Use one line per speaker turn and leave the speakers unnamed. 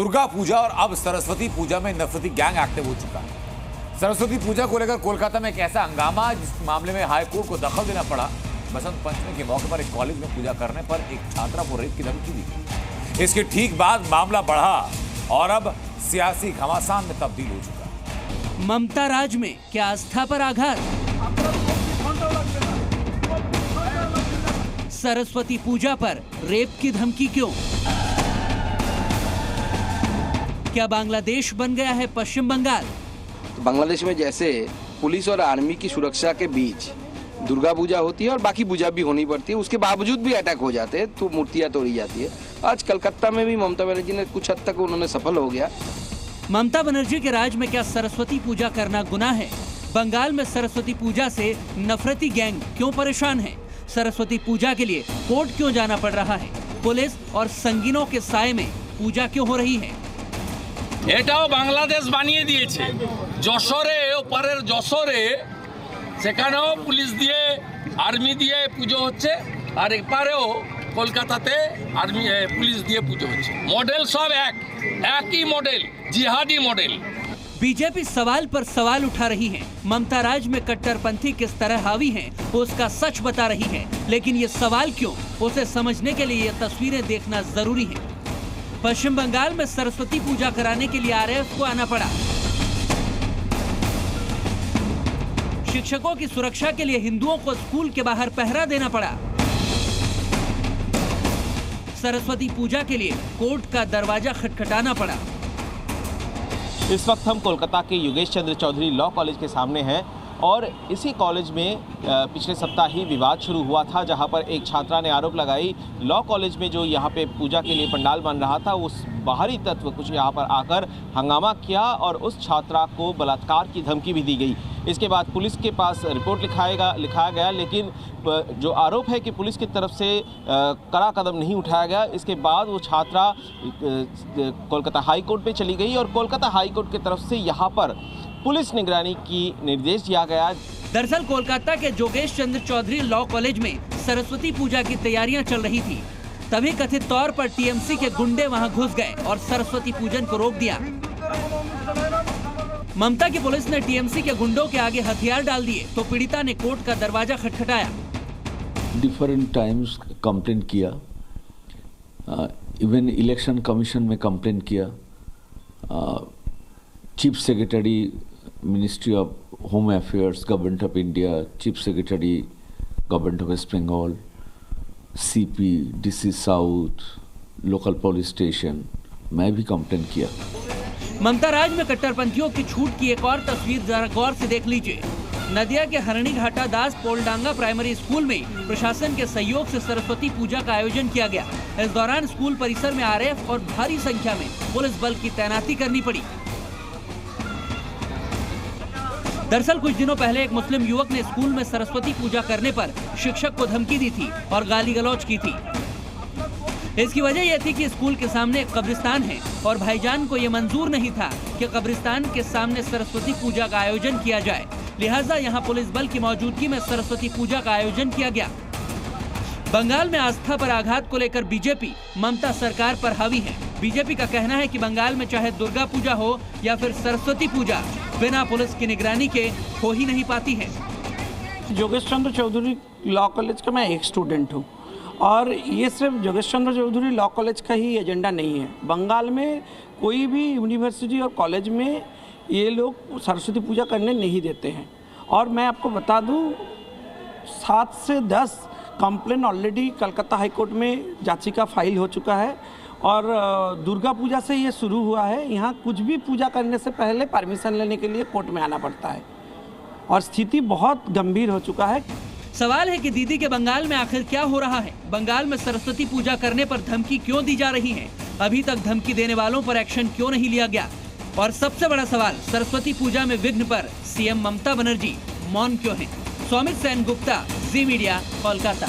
दुर्गा पूजा और अब सरस्वती पूजा में नफरती गैंग एक्टिव हो चुका है। सरस्वती पूजा को लेकर कोलकाता में एक ऐसा हंगामा जिस मामले में हाई कोर्ट को दखल देना पड़ा। बसंत पंचमी के मौके पर एक कॉलेज में पूजा करने पर एक छात्रा को रेप की धमकी दी। इसके ठीक बाद मामला बढ़ा और अब सियासी घमासान में तब्दील हो चुका है।
ममता राज में क्या आस्था पर आघात? सरस्वती पूजा पर रेप की धमकी क्यों? क्या बांग्लादेश बन गया है पश्चिम बंगाल?
बांग्लादेश में जैसे पुलिस और आर्मी की सुरक्षा के बीच दुर्गा पूजा होती है और बाकी पूजा भी होनी पड़ती है, उसके बावजूद भी अटैक हो जाते हैं तो मूर्तियां तोड़ी जाती है। आज कलकत्ता में भी ममता बनर्जी ने कुछ हद तक उन्होंने सफल हो गया।
ममता बनर्जी के राज में क्या सरस्वती पूजा करना गुनाह है? बंगाल में सरस्वती पूजा से नफरती गैंग क्यों परेशान है? सरस्वती पूजा के लिए कोर्ट क्यों जाना पड़ रहा है? पुलिस और संगीनों के साए में पूजा क्यों हो रही है?
এটাও বাংলাদেশ বানিয়ে দিয়েছে। যশোরে ওপারের যশোরে সেখানেও পুলিশ দিয়ে আর্মি দিয়ে পুজো হচ্ছে আর এপারেও কলকাতাতে আর্মি পুলিশ দিয়ে পুজো হচ্ছে। মডেল সব একই মডেল, জিহাদি মডেল।
बीजेपी सवाल पर सवाल उठा रही है। ममता राज में कट्टरपंथी किस तरह हावी है उसका सच बता रही है, लेकिन ये सवाल क्यों, उसे समझने के लिए ये तस्वीरें देखना जरूरी है। पश्चिम बंगाल में सरस्वती पूजा कराने के लिए आरएएफ को आना पड़ा। शिक्षकों की सुरक्षा के लिए हिंदुओं को स्कूल के बाहर पहरा देना पड़ा। सरस्वती पूजा के लिए कोर्ट का दरवाजा खटखटाना पड़ा।
इस वक्त हम कोलकाता के योगेश चंद्र चौधरी लॉ कॉलेज के सामने हैं और इसी कॉलेज में पिछले सप्ताह ही विवाद शुरू हुआ था, जहां पर एक छात्रा ने आरोप लगाई लॉ कॉलेज में जो यहां पे पूजा के लिए पंडाल बन रहा था उस बाहरी तत्व कुछ यहां पर आकर हंगामा किया और उस छात्रा को बलात्कार की धमकी भी दी गई। इसके बाद पुलिस के पास रिपोर्ट लिखाया गया, लेकिन जो आरोप है कि पुलिस की तरफ से कड़ा कदम नहीं उठाया गया। इसके बाद वो छात्रा कोलकाता हाई कोर्ट पे चली गई और कोलकाता हाई कोर्ट की तरफ से यहाँ पर पुलिस निगरानी की निर्देश दिया गया।
दरअसल कोलकाता के योगेश चंद्र चौधरी लॉ कॉलेज में सरस्वती पूजा की तैयारियां चल रही थी, तभी कथित तौर पर टीएमसी के गुंडे वहां घुस गए और सरस्वती पूजन को रोक दिया। ममता की पुलिस ने टीएमसी के गुंडों के आगे हथियार डाल दिए तो पीड़िता ने कोर्ट का दरवाजा खटखटाया।
डिफरेंट टाइम्स कंप्लेन किया, इवन इलेक्शन कमीशन में कंप्लेन किया, chief secretary ministry of home affairs government of India, chief secretary government of West Bengal, CP, DC south, local police station, मैं भी कंप्लेन किया।
ममता राज में कट्टरपंथियों की छूट की एक और तस्वीर जरा गौर से देख लीजिए। नदिया के हरणी घाटा दास पोलडांगा प्राइमरी स्कूल में प्रशासन के सहयोग से सरस्वती पूजा का आयोजन किया गया। इस दौरान स्कूल परिसर में आरएएफ और भारी संख्या में पुलिस बल की तैनाती करनी पड़ी। दरअसल कुछ दिनों पहले एक मुस्लिम युवक ने स्कूल में सरस्वती पूजा करने पर शिक्षक को धमकी दी थी और गाली गलौज की थी। इसकी वजह यह थी कि स्कूल के सामने एक कब्रिस्तान है और भाईजान को यह मंजूर नहीं था कि कब्रिस्तान के सामने सरस्वती पूजा का आयोजन किया जाए, लिहाजा यहां पुलिस बल की मौजूदगी में सरस्वती पूजा का आयोजन किया गया। बंगाल में आस्था पर आघात को लेकर बीजेपी ममता सरकार पर हावी है। बीजेपी का कहना है कि बंगाल में चाहे दुर्गा पूजा हो या फिर सरस्वती पूजा, बिना पुलिस की निगरानी के हो ही नहीं पाती है।
योगेश चंद्र चौधरी लॉ कॉलेज का मैं एक स्टूडेंट हूँ और ये सिर्फ योगेश चंद्र चौधरी लॉ कॉलेज का ही एजेंडा नहीं है। बंगाल में कोई भी यूनिवर्सिटी और कॉलेज में ये लोग सरस्वती पूजा करने नहीं देते हैं। और मैं आपको बता दूँ 7 से 10 complain already Calcutta high court में याचिका फाइल हो चुका है और दुर्गा पूजा से ये शुरू हुआ है। यहाँ कुछ भी पूजा करने से पहले परमिशन लेने के लिए कोर्ट में आना पड़ता है और स्थिति बहुत गंभीर हो चुका है।
सवाल है कि दीदी के बंगाल में आखिर क्या हो रहा है? बंगाल में सरस्वती पूजा करने पर धमकी क्यों दी जा रही है? अभी तक धमकी देने वालों पर एक्शन क्यों नहीं लिया गया? और सबसे बड़ा सवाल, सरस्वती पूजा में विघ्न पर सीएम ममता बनर्जी मौन क्यों हैं? सौमित सेन गुप्ता, जी मीडिया, कोलकाता।